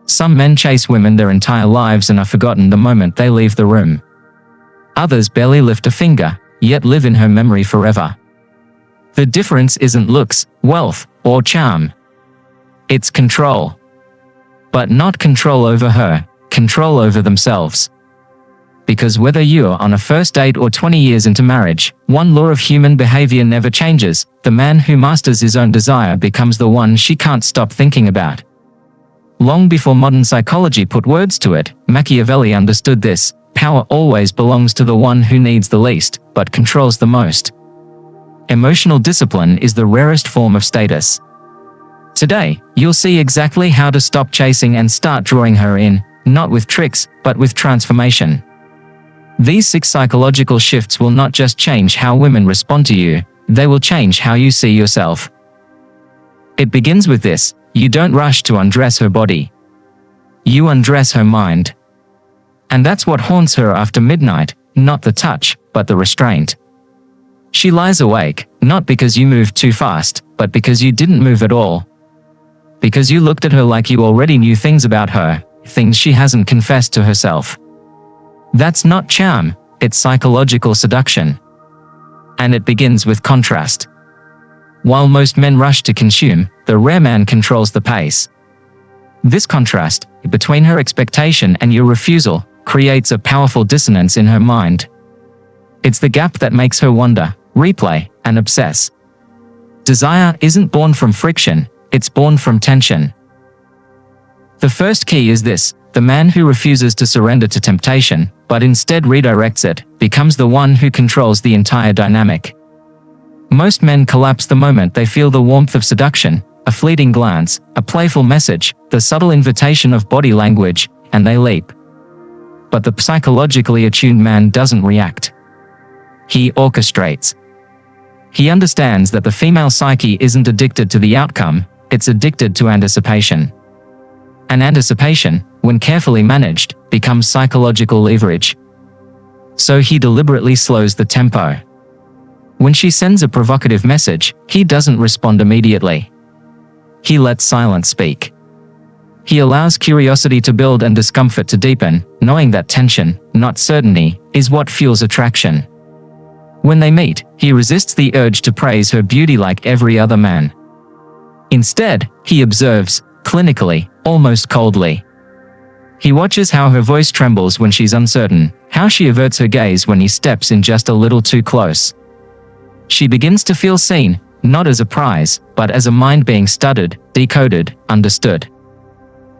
Some men chase women their entire lives and are forgotten the moment they leave the room. Others barely lift a finger, yet live in her memory forever. The difference isn't looks, wealth, or charm. It's control. But not control over her, control over themselves. Because whether you're on a first date or 20 years into marriage, one law of human behavior never changes: the man who masters his own desire becomes the one she can't stop thinking about. Long before modern psychology put words to it, Machiavelli understood this: power always belongs to the one who needs the least, but controls the most. Emotional discipline is the rarest form of status. Today, you'll see exactly how to stop chasing and start drawing her in, not with tricks, but with transformation. These 6 psychological shifts will not just change how women respond to you, they will change how you see yourself. It begins with this: you don't rush to undress her body. You undress her mind. And that's what haunts her after midnight, not the touch, but the restraint. She lies awake, not because you moved too fast, but because you didn't move at all. Because you looked at her like you already knew things about her, things she hasn't confessed to herself. That's not charm, it's psychological seduction. And it begins with contrast. While most men rush to consume, the rare man controls the pace. This contrast, between her expectation and your refusal, creates a powerful dissonance in her mind. It's the gap that makes her wonder, replay, and obsess. Desire isn't born from friction, it's born from tension. The first key is this: the man who refuses to surrender to temptation, but instead redirects it, becomes the one who controls the entire dynamic. Most men collapse the moment they feel the warmth of seduction, a fleeting glance, a playful message, the subtle invitation of body language, and they leap. But the psychologically attuned man doesn't react. He orchestrates. He understands that the female psyche isn't addicted to the outcome, it's addicted to anticipation. And anticipation, when carefully managed, becomes psychological leverage. So he deliberately slows the tempo. When she sends a provocative message, he doesn't respond immediately. He lets silence speak. He allows curiosity to build and discomfort to deepen, knowing that tension, not certainty, is what fuels attraction. When they meet, he resists the urge to praise her beauty like every other man. Instead, he observes, clinically, almost coldly. He watches how her voice trembles when she's uncertain, how she averts her gaze when he steps in just a little too close. She begins to feel seen, not as a prize, but as a mind being studied, decoded, understood.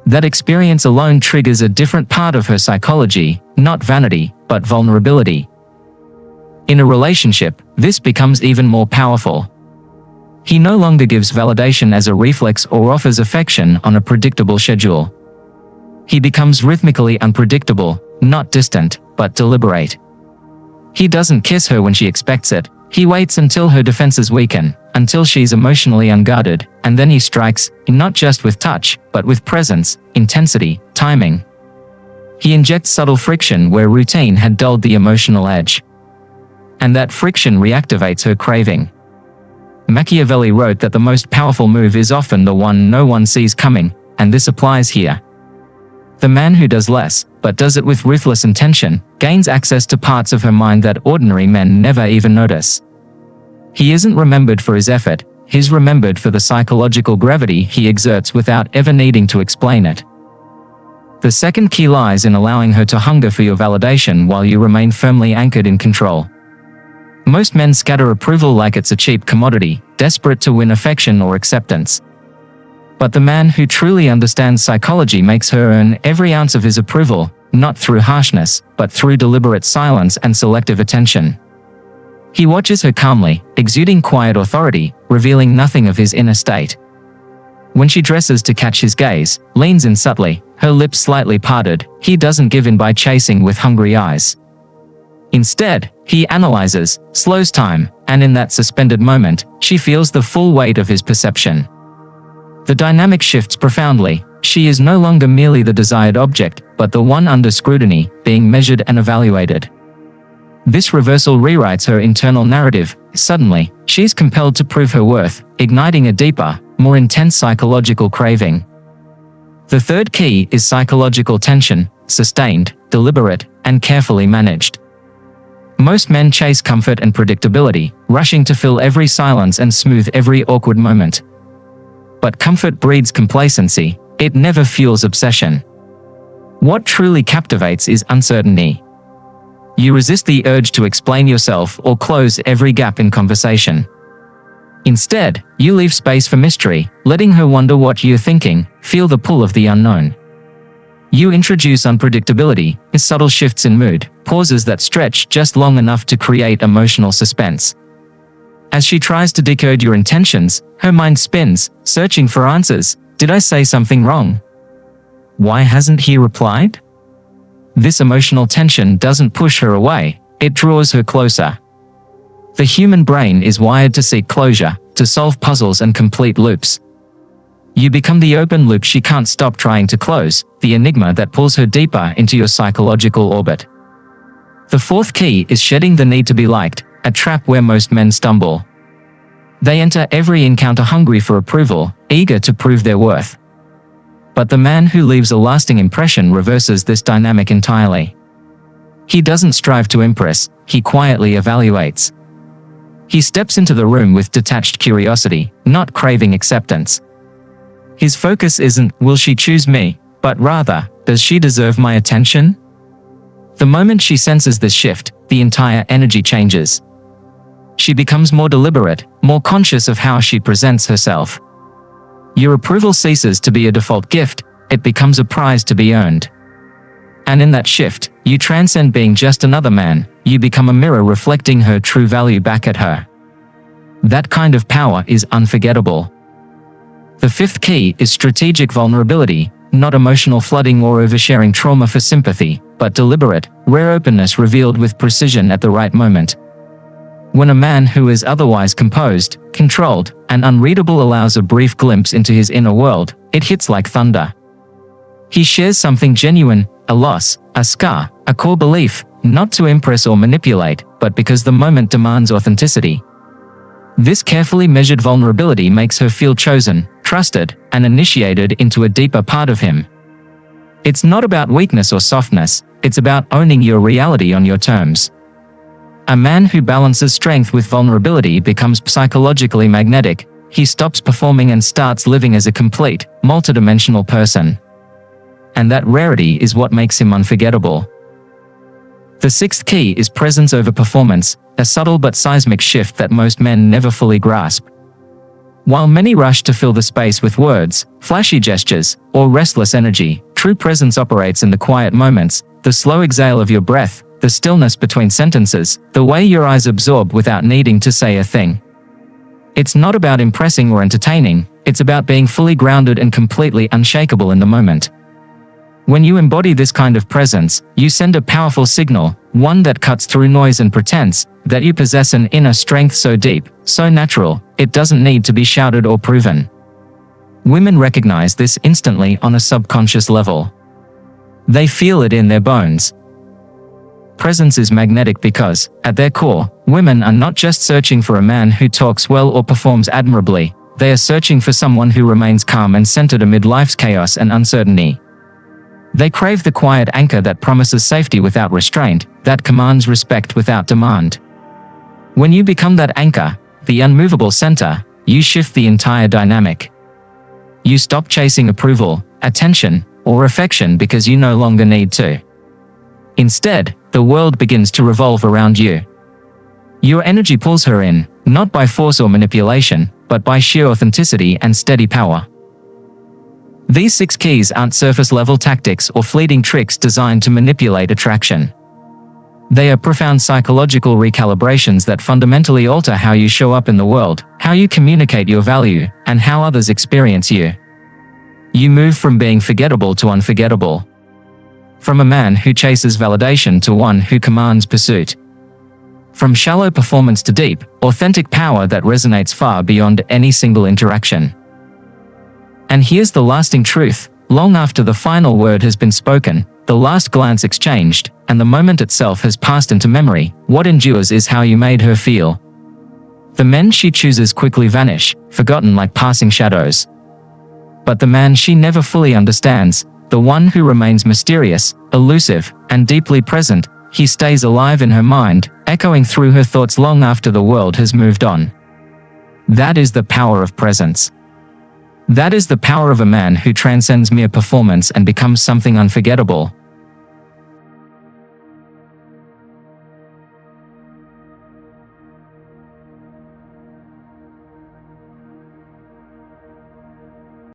That experience alone triggers a different part of her psychology, not vanity, but vulnerability. In a relationship, this becomes even more powerful. He no longer gives validation as a reflex or offers affection on a predictable schedule. He becomes rhythmically unpredictable, not distant, but deliberate. He doesn't kiss her when she expects it. He waits until her defenses weaken, until she's emotionally unguarded, and then he strikes, not just with touch, but with presence, intensity, timing. He injects subtle friction where routine had dulled the emotional edge. And that friction reactivates her craving. Machiavelli wrote that the most powerful move is often the one no one sees coming, and this applies here. The man who does less, but does it with ruthless intention, gains access to parts of her mind that ordinary men never even notice. He isn't remembered for his effort, he's remembered for the psychological gravity he exerts without ever needing to explain it. The second key lies in allowing her to hunger for your validation while you remain firmly anchored in control. Most men scatter approval like it's a cheap commodity, desperate to win affection or acceptance. But the man who truly understands psychology makes her earn every ounce of his approval, not through harshness, but through deliberate silence and selective attention. He watches her calmly, exuding quiet authority, revealing nothing of his inner state. When she dresses to catch his gaze, leans in subtly, her lips slightly parted, he doesn't give in by chasing with hungry eyes. Instead, he analyzes, slows time, and in that suspended moment, she feels the full weight of his perception. The dynamic shifts profoundly. She is no longer merely the desired object, but the one under scrutiny, being measured and evaluated. This reversal rewrites her internal narrative. Suddenly, she's compelled to prove her worth, igniting a deeper, more intense psychological craving. The third key is psychological tension, sustained, deliberate, and carefully managed. Most men chase comfort and predictability, rushing to fill every silence and smooth every awkward moment. But comfort breeds complacency, it never fuels obsession. What truly captivates is uncertainty. You resist the urge to explain yourself or close every gap in conversation. Instead, you leave space for mystery, letting her wonder what you're thinking, feel the pull of the unknown. You introduce unpredictability, subtle shifts in mood, pauses that stretch just long enough to create emotional suspense. As she tries to decode your intentions, her mind spins, searching for answers. Did I say something wrong? Why hasn't he replied? This emotional tension doesn't push her away, it draws her closer. The human brain is wired to seek closure, to solve puzzles and complete loops. You become the open loop she can't stop trying to close, the enigma that pulls her deeper into your psychological orbit. The fourth key is shedding the need to be liked, a trap where most men stumble. They enter every encounter hungry for approval, eager to prove their worth. But the man who leaves a lasting impression reverses this dynamic entirely. He doesn't strive to impress, he quietly evaluates. He steps into the room with detached curiosity, not craving acceptance. His focus isn't, will she choose me, but rather, does she deserve my attention? The moment she senses this shift, the entire energy changes. She becomes more deliberate, more conscious of how she presents herself. Your approval ceases to be a default gift, it becomes a prize to be earned. And in that shift, you transcend being just another man, you become a mirror reflecting her true value back at her. That kind of power is unforgettable. The fifth key is strategic vulnerability, not emotional flooding or oversharing trauma for sympathy, but deliberate, rare openness revealed with precision at the right moment. When a man who is otherwise composed, controlled, and unreadable allows a brief glimpse into his inner world, it hits like thunder. He shares something genuine, a loss, a scar, a core belief, not to impress or manipulate, but because the moment demands authenticity. This carefully measured vulnerability makes her feel chosen, trusted, and initiated into a deeper part of him. It's not about weakness or softness, it's about owning your reality on your terms. A man who balances strength with vulnerability becomes psychologically magnetic. He stops performing and starts living as a complete, multidimensional person. And that rarity is what makes him unforgettable. The sixth key is presence over performance, a subtle but seismic shift that most men never fully grasp. While many rush to fill the space with words, flashy gestures, or restless energy, true presence operates in the quiet moments, the slow exhale of your breath, the stillness between sentences, the way your eyes absorb without needing to say a thing. It's not about impressing or entertaining, it's about being fully grounded and completely unshakable in the moment. When you embody this kind of presence, you send a powerful signal, one that cuts through noise and pretense, that you possess an inner strength so deep, so natural, it doesn't need to be shouted or proven. Women recognize this instantly on a subconscious level. They feel it in their bones. Presence is magnetic because, at their core, women are not just searching for a man who talks well or performs admirably, they are searching for someone who remains calm and centered amid life's chaos and uncertainty. They crave the quiet anchor that promises safety without restraint, that commands respect without demand. When you become that anchor, the unmovable center, you shift the entire dynamic. You stop chasing approval, attention, or affection because you no longer need to. Instead, the world begins to revolve around you. Your energy pulls her in, not by force or manipulation, but by sheer authenticity and steady power. These 6 keys aren't surface-level tactics or fleeting tricks designed to manipulate attraction. They are profound psychological recalibrations that fundamentally alter how you show up in the world, how you communicate your value, and how others experience you. You move from being forgettable to unforgettable. From a man who chases validation to one who commands pursuit. From shallow performance to deep, authentic power that resonates far beyond any single interaction. And here's the lasting truth: long after the final word has been spoken, the last glance exchanged, and the moment itself has passed into memory, what endures is how you made her feel. The men she chooses quickly vanish, forgotten like passing shadows. But the man she never fully understands, the one who remains mysterious, elusive, and deeply present, he stays alive in her mind, echoing through her thoughts long after the world has moved on. That is the power of presence. That is the power of a man who transcends mere performance and becomes something unforgettable,